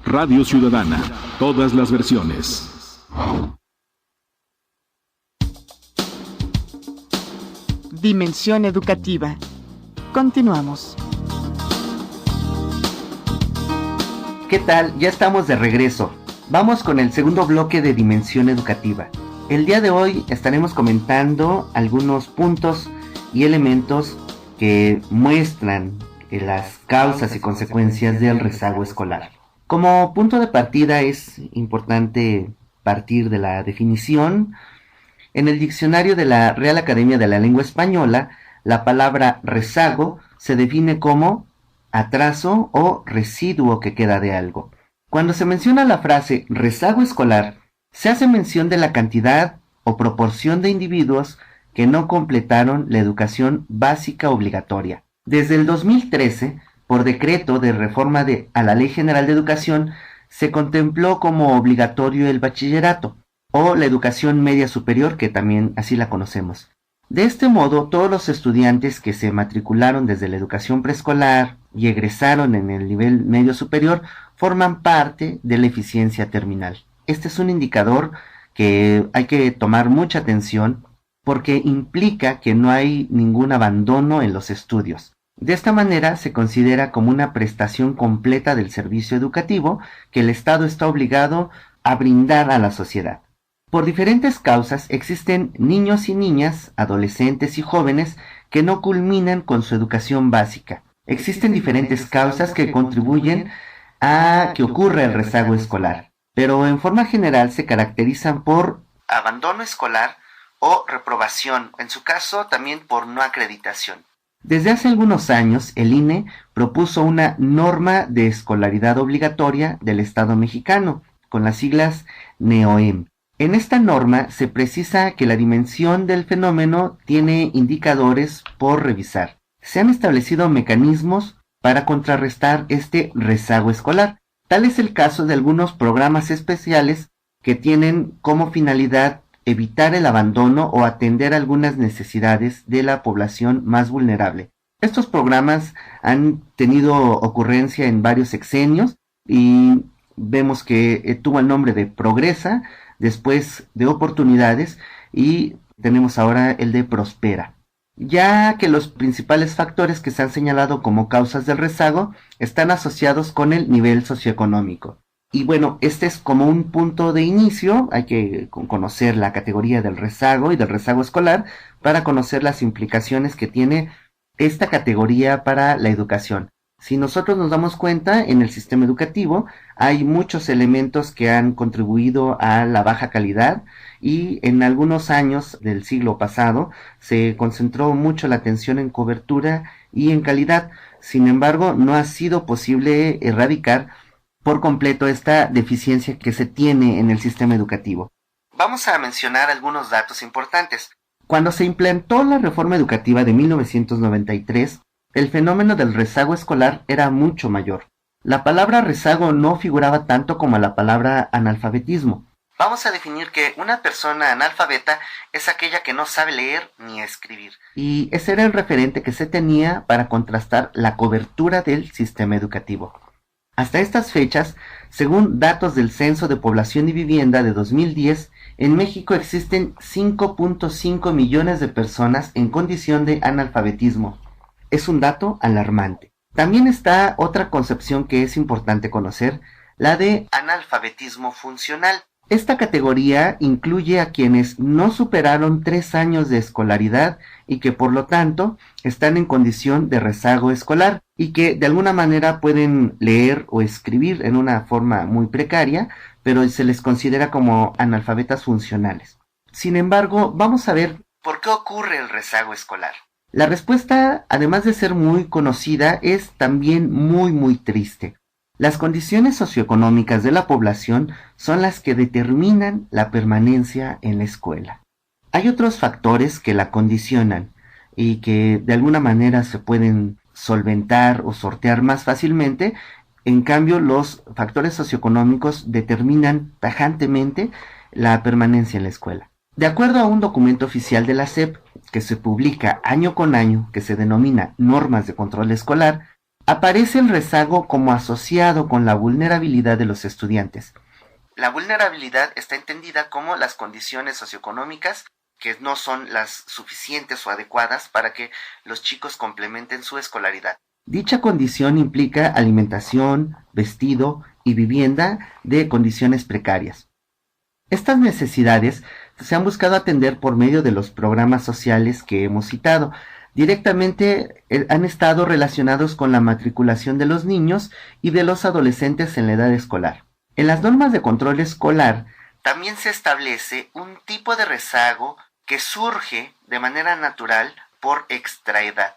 Radio Ciudadana. Todas las versiones. Dimensión educativa. Continuamos. ¿Qué tal? Ya estamos de regreso. Vamos con el segundo bloque de Dimensión Educativa. El día de hoy estaremos comentando algunos puntos y elementos que muestran las causas y consecuencias del rezago escolar. Como punto de partida es importante partir de la definición. En el diccionario de la Real Academia de la Lengua Española, la palabra rezago se define como atraso o residuo que queda de algo. Cuando se menciona la frase rezago escolar, se hace mención de la cantidad o proporción de individuos que no completaron la educación básica obligatoria. Desde el 2013, por decreto de reforma a la Ley General de Educación, se contempló como obligatorio el bachillerato o la educación media superior, que también así la conocemos. De este modo, todos los estudiantes que se matricularon desde la educación preescolar y egresaron en el nivel medio superior forman parte de la eficiencia terminal. Este es un indicador que hay que tomar mucha atención porque implica que no hay ningún abandono en los estudios. De esta manera se considera como una prestación completa del servicio educativo que el Estado está obligado a brindar a la sociedad. Por diferentes causas existen niños y niñas, adolescentes y jóvenes que no culminan con su educación básica. Existen diferentes causas que contribuyen a que ocurra el rezago escolar, pero en forma general se caracterizan por abandono escolar o reprobación, en su caso también por no acreditación. Desde hace algunos años, el INE propuso una norma de escolaridad obligatoria del Estado mexicano, con las siglas NEOEM. En esta norma se precisa que la dimensión del fenómeno tiene indicadores por revisar. Se han establecido mecanismos para contrarrestar este rezago escolar. Tal es el caso de algunos programas especiales que tienen como finalidad evitar el abandono o atender algunas necesidades de la población más vulnerable. Estos programas han tenido ocurrencia en varios sexenios y vemos que tuvo el nombre de Progresa, después de Oportunidades y tenemos ahora el de Prospera. Ya que los principales factores que se han señalado como causas del rezago están asociados con el nivel socioeconómico. Y bueno, este es como un punto de inicio, hay que conocer la categoría del rezago y del rezago escolar para conocer las implicaciones que tiene esta categoría para la educación. Si nosotros nos damos cuenta, en el sistema educativo hay muchos elementos que han contribuido a la baja calidad y en algunos años del siglo pasado se concentró mucho la atención en cobertura y en calidad. Sin embargo, no ha sido posible erradicar por completo esta deficiencia que se tiene en el sistema educativo. Vamos a mencionar algunos datos importantes. Cuando se implementó la reforma educativa de 1993, el fenómeno del rezago escolar era mucho mayor. La palabra rezago no figuraba tanto como la palabra analfabetismo. Vamos a definir que una persona analfabeta es aquella que no sabe leer ni escribir. Y ese era el referente que se tenía para contrastar la cobertura del sistema educativo. Hasta estas fechas, según datos del Censo de Población y Vivienda de 2010, en México existen 5.5 millones de personas en condición de analfabetismo. Es un dato alarmante. También está otra concepción que es importante conocer, la de analfabetismo funcional. Esta categoría incluye a quienes no superaron 3 años de escolaridad y que por lo tanto están en condición de rezago escolar y que de alguna manera pueden leer o escribir en una forma muy precaria, pero se les considera como analfabetas funcionales. Sin embargo, vamos a ver por qué ocurre el rezago escolar. La respuesta, además de ser muy conocida, es también muy triste. Las condiciones socioeconómicas de la población son las que determinan la permanencia en la escuela. Hay otros factores que la condicionan y que de alguna manera se pueden solventar o sortear más fácilmente. En cambio, los factores socioeconómicos determinan tajantemente la permanencia en la escuela. De acuerdo a un documento oficial de la SEP, que se publica año con año, que se denomina Normas de Control Escolar, Aparece el rezago como asociado con la vulnerabilidad de los estudiantes. La vulnerabilidad está entendida como las condiciones socioeconómicas que no son las suficientes o adecuadas para que los chicos complementen su escolaridad. Dicha condición implica alimentación, vestido y vivienda de condiciones precarias. Estas necesidades se han buscado atender por medio de los programas sociales que hemos citado. Directamente han estado relacionados con la matriculación de los niños y de los adolescentes en la edad escolar. En las normas de control escolar también se establece un tipo de rezago que surge de manera natural por extraedad.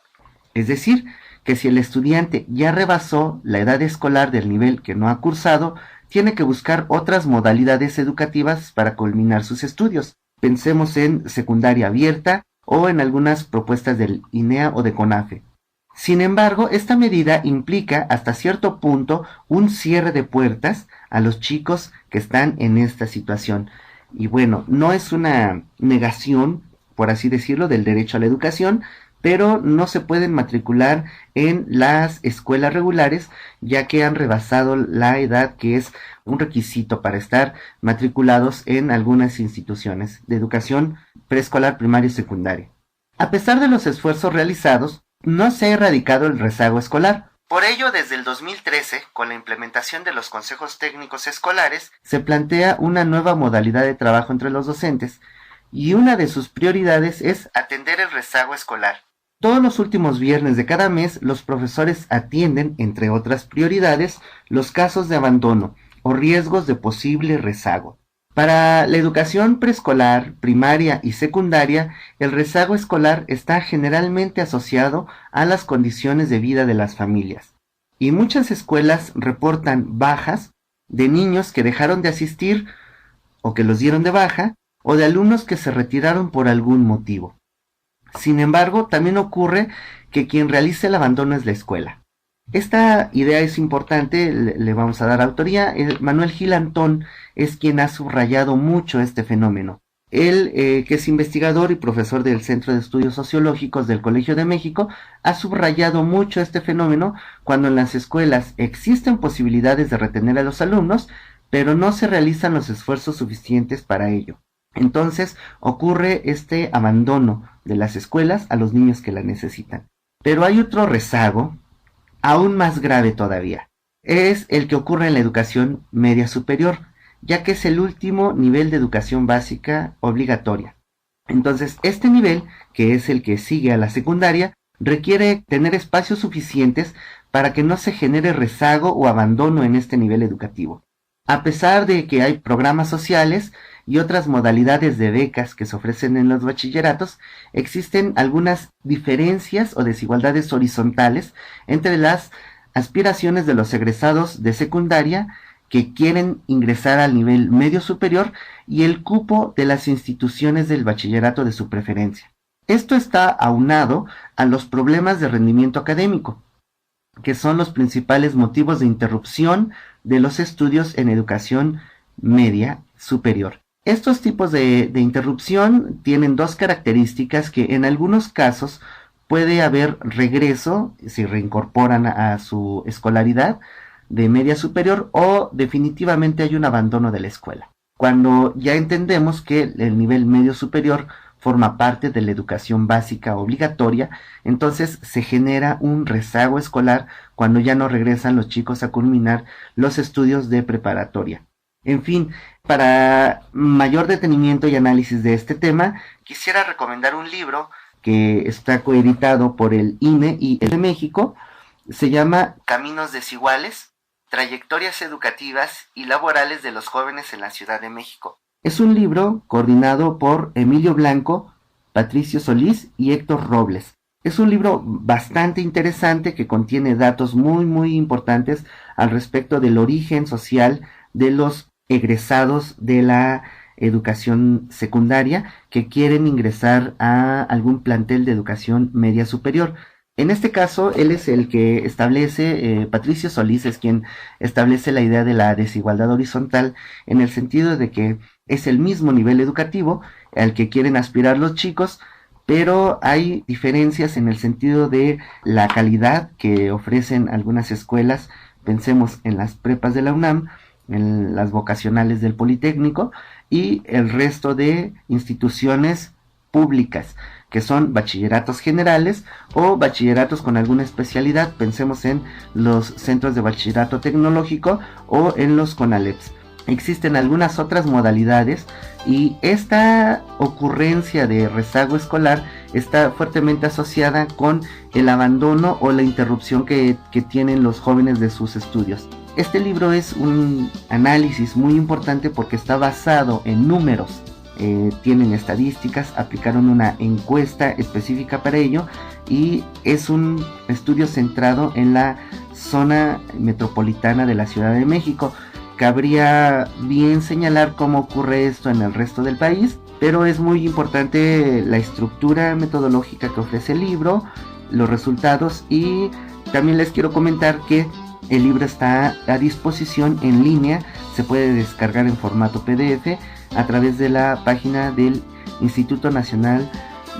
Es decir, que si el estudiante ya rebasó la edad escolar del nivel que no ha cursado, tiene que buscar otras modalidades educativas para culminar sus estudios. Pensemos en secundaria abierta o en algunas propuestas del INEA o de CONAFE. Sin embargo, esta medida implica hasta cierto punto un cierre de puertas a los chicos que están en esta situación. Y bueno, no es una negación, por así decirlo, del derecho a la educación, pero no se pueden matricular en las escuelas regulares ya que han rebasado la edad que es un requisito para estar matriculados en algunas instituciones de educación preescolar, primaria y secundaria. A pesar de los esfuerzos realizados, no se ha erradicado el rezago escolar. Por ello, desde el 2013, con la implementación de los consejos técnicos escolares, se plantea una nueva modalidad de trabajo entre los docentes, y una de sus prioridades es atender el rezago escolar. Todos los últimos viernes de cada mes, los profesores atienden, entre otras prioridades, los casos de abandono o riesgos de posible rezago. Para la educación preescolar, primaria y secundaria, el rezago escolar está generalmente asociado a las condiciones de vida de las familias. Y muchas escuelas reportan bajas de niños que dejaron de asistir o que los dieron de baja, o de alumnos que se retiraron por algún motivo. Sin embargo, también ocurre que quien realiza el abandono es la escuela. Esta idea es importante, le vamos a dar autoría. Manuel Gil Antón es quien ha subrayado mucho este fenómeno. Él, que es investigador y profesor del Centro de Estudios Sociológicos del Colegio de México, ha subrayado mucho este fenómeno cuando en las escuelas existen posibilidades de retener a los alumnos, pero no se realizan los esfuerzos suficientes para ello. Entonces ocurre este abandono de las escuelas a los niños que la necesitan. Pero hay otro rezago, aún más grave todavía. Es el que ocurre en la educación media superior, ya que es el último nivel de educación básica obligatoria. Entonces, este nivel, que es el que sigue a la secundaria, requiere tener espacios suficientes para que no se genere rezago o abandono en este nivel educativo. A pesar de que hay programas sociales y otras modalidades de becas que se ofrecen en los bachilleratos, existen algunas diferencias o desigualdades horizontales entre las aspiraciones de los egresados de secundaria que quieren ingresar al nivel medio superior y el cupo de las instituciones del bachillerato de su preferencia. Esto está aunado a los problemas de rendimiento académico, que son los principales motivos de interrupción de los estudios en educación media superior. Estos tipos de interrupción tienen dos características que en algunos casos puede haber regreso, si reincorporan a su escolaridad de media superior, o definitivamente hay un abandono de la escuela. Cuando ya entendemos que el nivel medio superior forma parte de la educación básica obligatoria, entonces se genera un rezago escolar cuando ya no regresan los chicos a culminar los estudios de preparatoria. En fin, para mayor detenimiento y análisis de este tema, quisiera recomendar un libro que está coeditado por el INE y el de México. Se llama Caminos Desiguales, Trayectorias Educativas y Laborales de los Jóvenes en la Ciudad de México. Es un libro coordinado por Emilio Blanco, Patricio Solís y Héctor Robles. Es un libro bastante interesante que contiene datos muy importantes al respecto del origen social de los egresados de la educación secundaria que quieren ingresar a algún plantel de educación media superior. En este caso, él es el que establece, Patricio Solís es quien establece la idea de la desigualdad horizontal, en el sentido de que es el mismo nivel educativo al que quieren aspirar los chicos, pero hay diferencias en el sentido de la calidad que ofrecen algunas escuelas. Pensemos en las prepas de la UNAM, en las vocacionales del Politécnico y el resto de instituciones públicas, que son bachilleratos generales o bachilleratos con alguna especialidad. Pensemos en los centros de bachillerato tecnológico o en los CONALEPS. Existen algunas otras modalidades y esta ocurrencia de rezago escolar está fuertemente asociada con el abandono o la interrupción que tienen los jóvenes de sus estudios. Este libro es un análisis muy importante porque está basado en números. Tienen estadísticas, aplicaron una encuesta específica para ello y es un estudio centrado en la zona metropolitana de la Ciudad de México. Cabría bien señalar cómo ocurre esto en el resto del país, pero es muy importante la estructura metodológica que ofrece el libro, los resultados, y también les quiero comentar que el libro está a disposición en línea, se puede descargar en formato PDF a través de la página del Instituto Nacional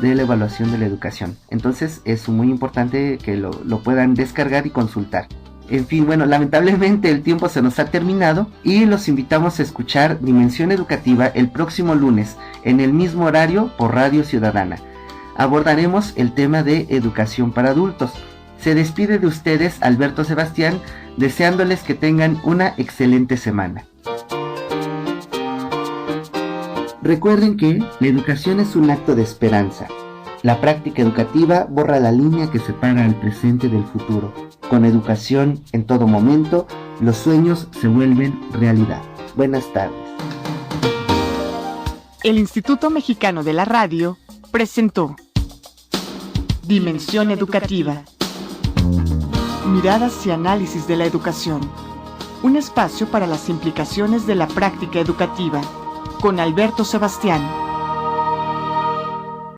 de la Evaluación de la Educación. Entonces es muy importante que lo puedan descargar y consultar. En fin, bueno, lamentablemente el tiempo se nos ha terminado y los invitamos a escuchar Dimensión Educativa el próximo lunes en el mismo horario por Radio Ciudadana. Abordaremos el tema de educación para adultos. Se despide de ustedes Alberto Sebastián, deseándoles que tengan una excelente semana. Recuerden que la educación es un acto de esperanza. La práctica educativa borra la línea que separa al presente del futuro. Con educación en todo momento, los sueños se vuelven realidad. Buenas tardes. El Instituto Mexicano de la Radio presentó Dimensión Educativa. Miradas y análisis de la educación. Un espacio para las implicaciones de la práctica educativa. Con Alberto Sebastián.